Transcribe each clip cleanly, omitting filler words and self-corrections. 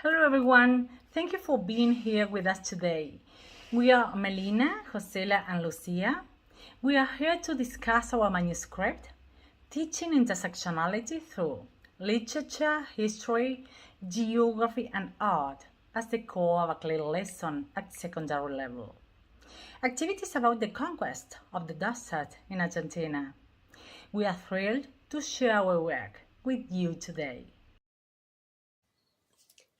Hello everyone, thank you for being here with us today. We are Melina, Josela and Lucia. We are here to discuss our manuscript, Teaching Intersectionality Through Literature, History, Geography and Art as the core of a clear lesson at secondary level. Activities about the conquest of the desert in Argentina. We are thrilled to share our work with you today.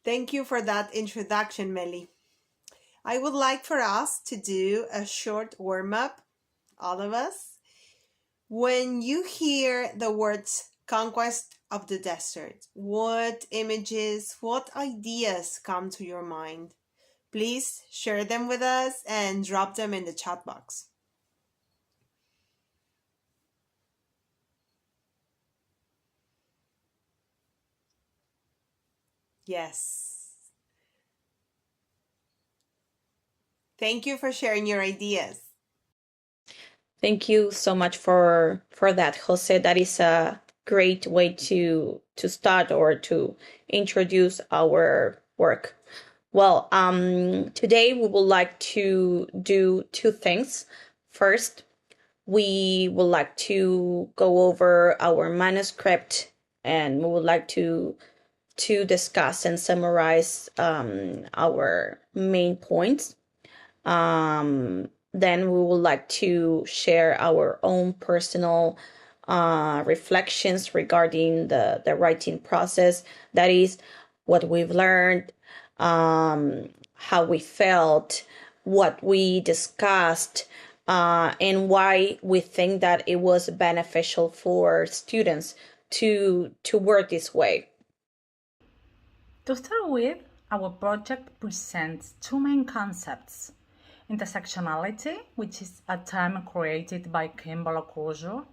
Thank you for that introduction, Meli. I would like for us to do a short warm-up, all of us. When you hear the words conquest of the desert, what images, what ideas come to your mind? Please share them with us and drop them in the chat box. Yes. Thank you for sharing your ideas. Thank you so much for that, Jose. That is a great way to start or to introduce our work. Well, today we would like to do two things. First, we would like to go over our manuscript, and we would like to discuss and summarize our main points. Then we would like to share our own personal reflections regarding the writing process. That is what we've learned, how we felt, what we discussed, and why we think that it was beneficial for students to work this way. To start with, our project presents two main concepts: intersectionality, which is a term created by Kimball Corjo.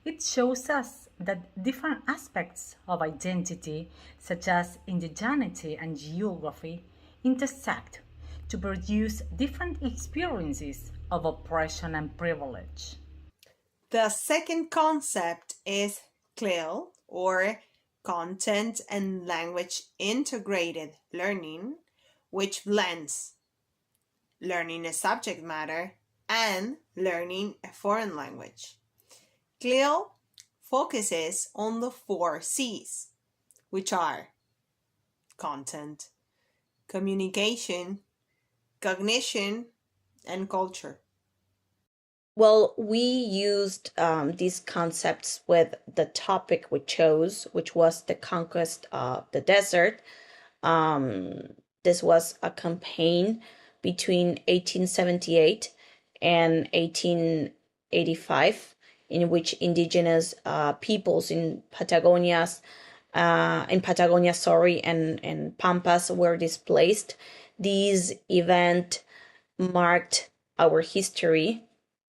It shows us that different aspects of identity, such as indigeneity and geography, intersect to produce different experiences of oppression and privilege. The second concept is CLIL, or Content and Language Integrated Learning, which blends learning a subject matter and learning a foreign language. CLIL focuses on the 4 C's, which are content, communication, cognition, and culture. Well, we used these concepts with the topic we chose, which was the conquest of the desert. This was a campaign between 1878 and 1885, in which indigenous peoples in Patagonia, and Pampas were displaced. This event marked our history,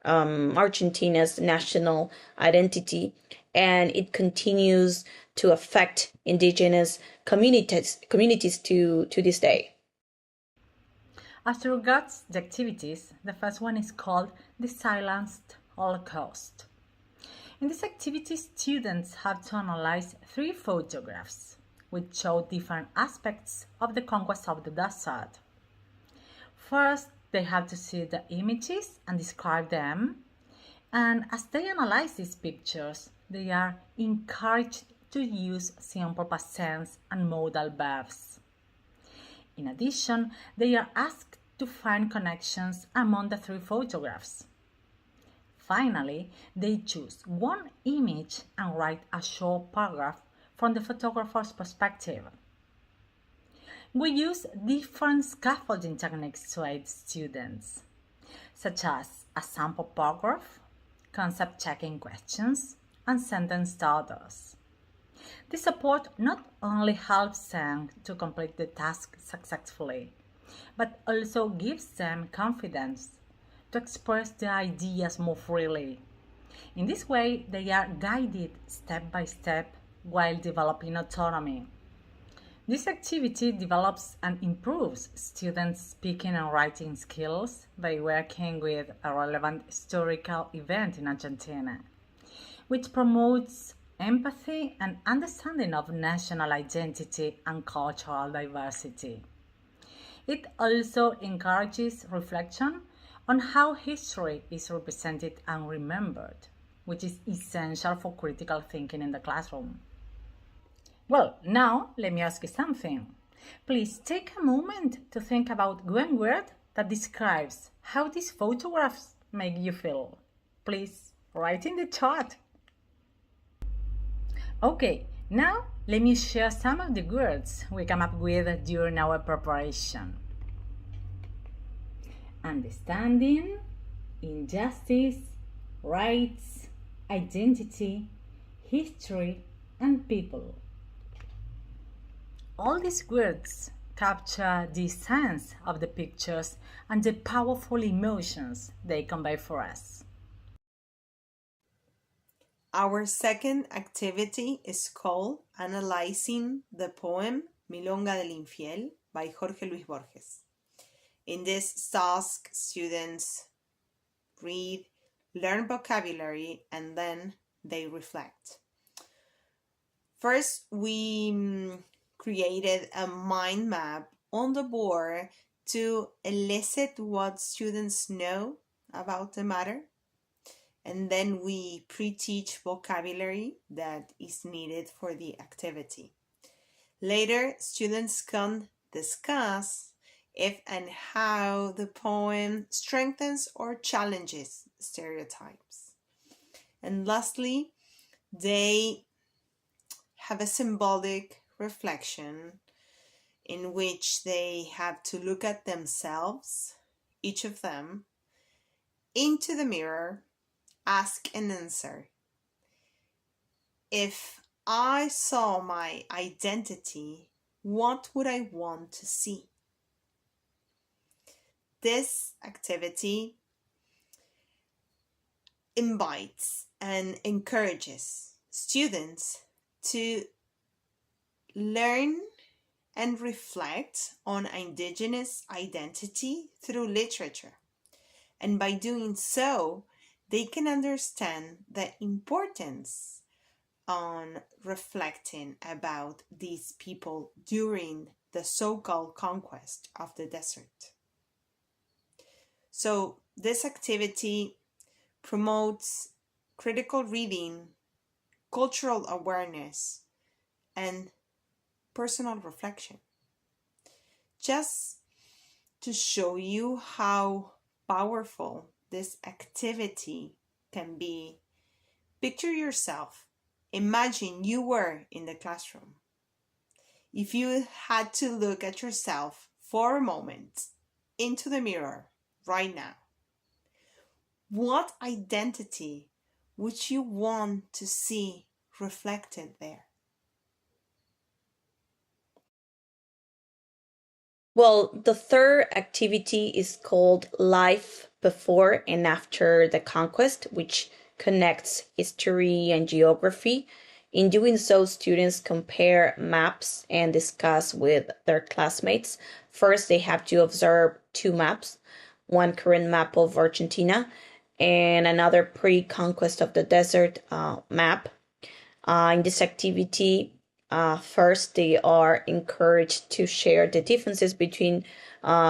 Argentina's national identity, and it continues to affect indigenous communities to this day. As regards the activities, the first one is called the Silenced Holocaust. In this activity, students have to analyze 3 photographs, which show different aspects of the conquest of the desert. First, they have to see the images and describe them, and as they analyze these pictures, they are encouraged to use simple past tense and modal verbs. In addition, they are asked to find connections among the 3 photographs. Finally, they choose one image and write a short paragraph from the photographer's perspective. We use different scaffolding techniques to aid students, such as a sample paragraph, concept checking questions, and sentence starters. This support not only helps them to complete the task successfully, but also gives them confidence to express their ideas more freely. In this way, they are guided step by step while developing autonomy. This activity develops and improves students' speaking and writing skills by working with a relevant historical event in Argentina, which promotes empathy, and understanding of national identity and cultural diversity. It also encourages reflection on how history is represented and remembered, which is essential for critical thinking in the classroom. Well, now let me ask you something. Please take a moment to think about one word that describes how these photographs make you feel. Please write in the chat. Okay, now let me share some of the words we come up with during our preparation. Understanding, injustice, rights, identity, history, and people. All these words capture the sense of the pictures and the powerful emotions they convey for us. Our second activity is called Analyzing the Poem Milonga del Infiel by Jorge Luis Borges. In this task, students read, learn vocabulary, and then they reflect. First, we created a mind map on the board to elicit what students know about the matter. And then we pre-teach vocabulary that is needed for the activity. Later, students can discuss if and how the poem strengthens or challenges stereotypes. And lastly, they have a symbolic reflection in which they have to look at themselves, each of them, into the mirror, ask and answer. If I saw my identity, what would I want to see? This activity invites and encourages students to learn and reflect on indigenous identity through literature. And by doing so, they can understand the importance on reflecting about these people during the so-called conquest of the desert. So this activity promotes critical reading, cultural awareness, and personal reflection. Just to show you how powerful this activity can be, picture yourself. Imagine you were in the classroom. If you had to look at yourself for a moment into the mirror right now, what identity would you want to see reflected there? Well, the third activity is called Life Before and After the Conquest, which connects history and geography. In doing so, students compare maps and discuss with their classmates. First, they have to observe two maps, one current map of Argentina and another pre-conquest of the desert map. In this activity, first, they are encouraged to share the differences between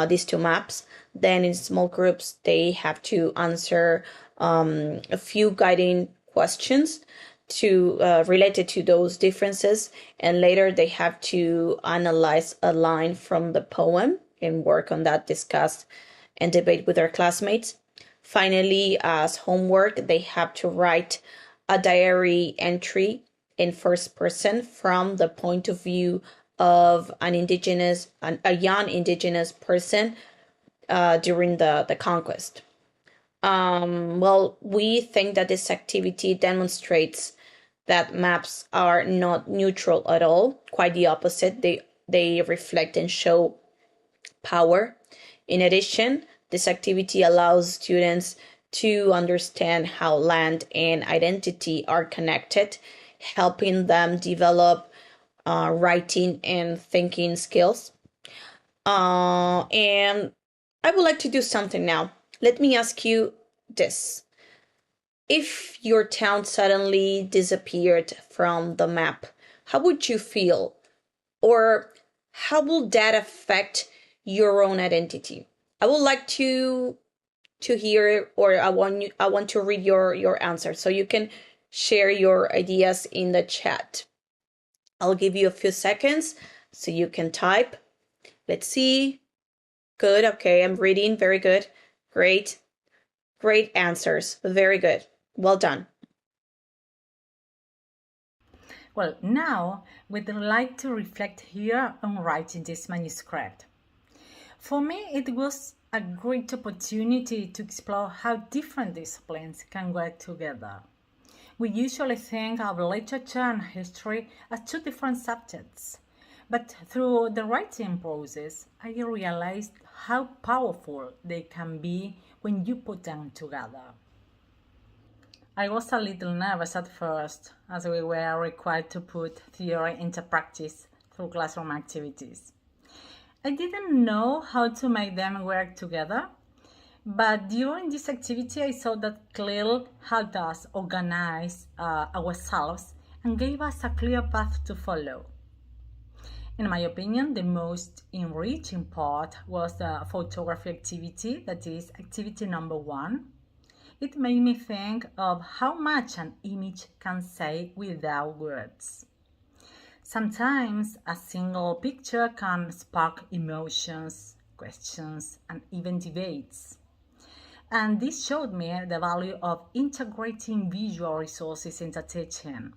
these two maps. Then, in small groups, they have to answer a few guiding questions to related to those differences, and later they have to analyze a line from the poem and work on that, discuss and debate with their classmates. Finally, as homework, they have to write a diary entry in first person from the point of view of a young indigenous person during the conquest. Well, we think that this activity demonstrates that maps are not neutral at all. Quite the opposite. They reflect and show power. In addition, this activity allows students to understand how land and identity are connected, helping them develop writing and thinking skills. And I would like to do something now. Let me ask you this. if your town suddenly disappeared from the map, how would you feel? Or how will that affect your own identity? I would like to hear, or I want to read your answer, so you can share your ideas in the chat. I'll give you a few seconds so you can type. Let's see. Good. Okay, I'm reading. Very good. Great. Great answers. Very good. Well done. Well, now we'd like to reflect here on writing this manuscript. For me, it was a great opportunity to explore how different disciplines can work together. We usually think of literature and history as two different subjects, but through the writing process, I realized how powerful they can be when you put them together. I was a little nervous at first, as we were required to put theory into practice through classroom activities. I didn't know how to make them work together, but during this activity I saw that CLIL helped us organize ourselves and gave us a clear path to follow. In my opinion, the most enriching part was the photography activity, that is activity number 1. It made me think of how much an image can say without words. Sometimes a single picture can spark emotions, questions, and even debates. And this showed me the value of integrating visual resources into teaching.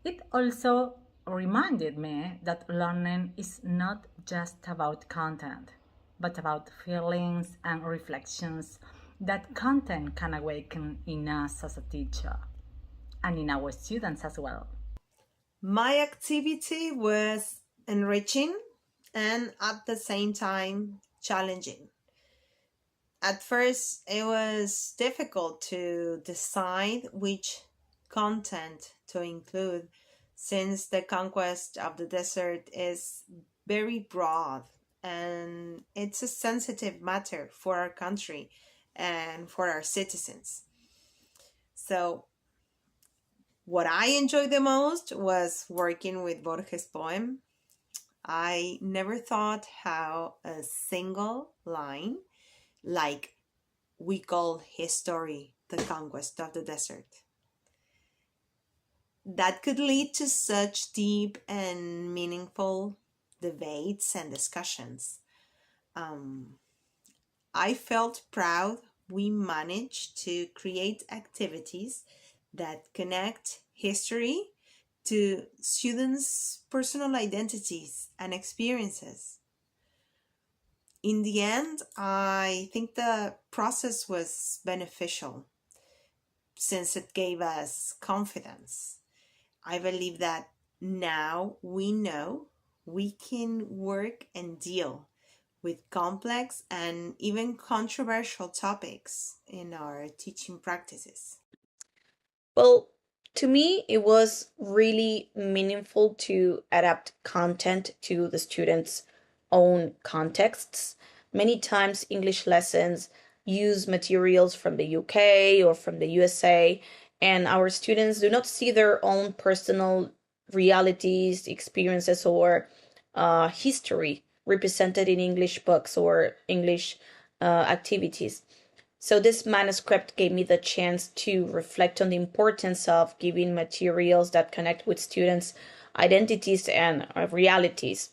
It also reminded me that learning is not just about content, but about feelings and reflections that content can awaken in us as a teacher and in our students as well. My activity was enriching and at the same time challenging. At first, it was difficult to decide which content to include since the conquest of the desert is very broad and it's a sensitive matter for our country and for our citizens. So, what I enjoyed the most was working with Borges' poem. I never thought how a single line, like we call his story the conquest of the desert, that could lead to such deep and meaningful debates and discussions. Um, I felt proud we managed to create activities that connect history to students' personal identities and experiences. In the end, I think the process was beneficial since it gave us confidence. I believe that now we know we can work and deal with complex and even controversial topics in our teaching practices. Well, to me, it was really meaningful to adapt content to the students' own contexts. Many times, English lessons use materials from the UK or from the USA, and our students do not see their own personal realities, experiences, or history represented in English books or English activities. So this manuscript gave me the chance to reflect on the importance of giving materials that connect with students' identities and realities.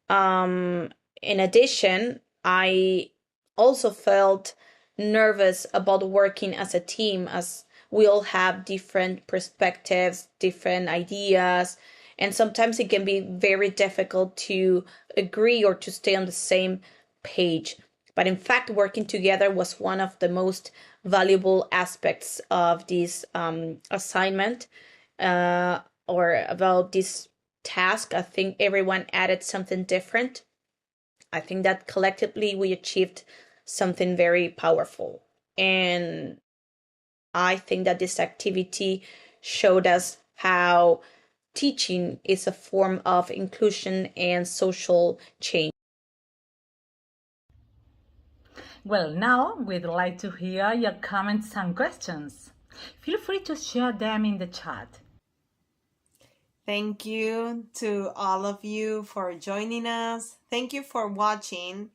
Um, in addition, I also felt nervous about working as a team, as we all have different perspectives, different ideas, and sometimes it can be very difficult to agree or to stay on the same page. But in fact, working together was one of the most valuable aspects of this assignment or about this task. I think everyone added something different. I think that collectively we achieved something very powerful. And I think that this activity showed us how teaching is a form of inclusion and social change. Well, now we'd like to hear your comments and questions. Feel free to share them in the chat. Thank you to all of you for joining us. Thank you for watching.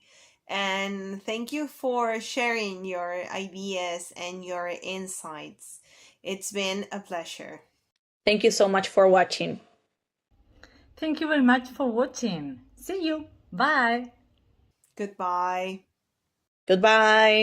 And thank you for sharing your ideas and your insights. It's been a pleasure. Thank you so much for watching. Thank you very much for watching. See you. Bye. Goodbye. Goodbye.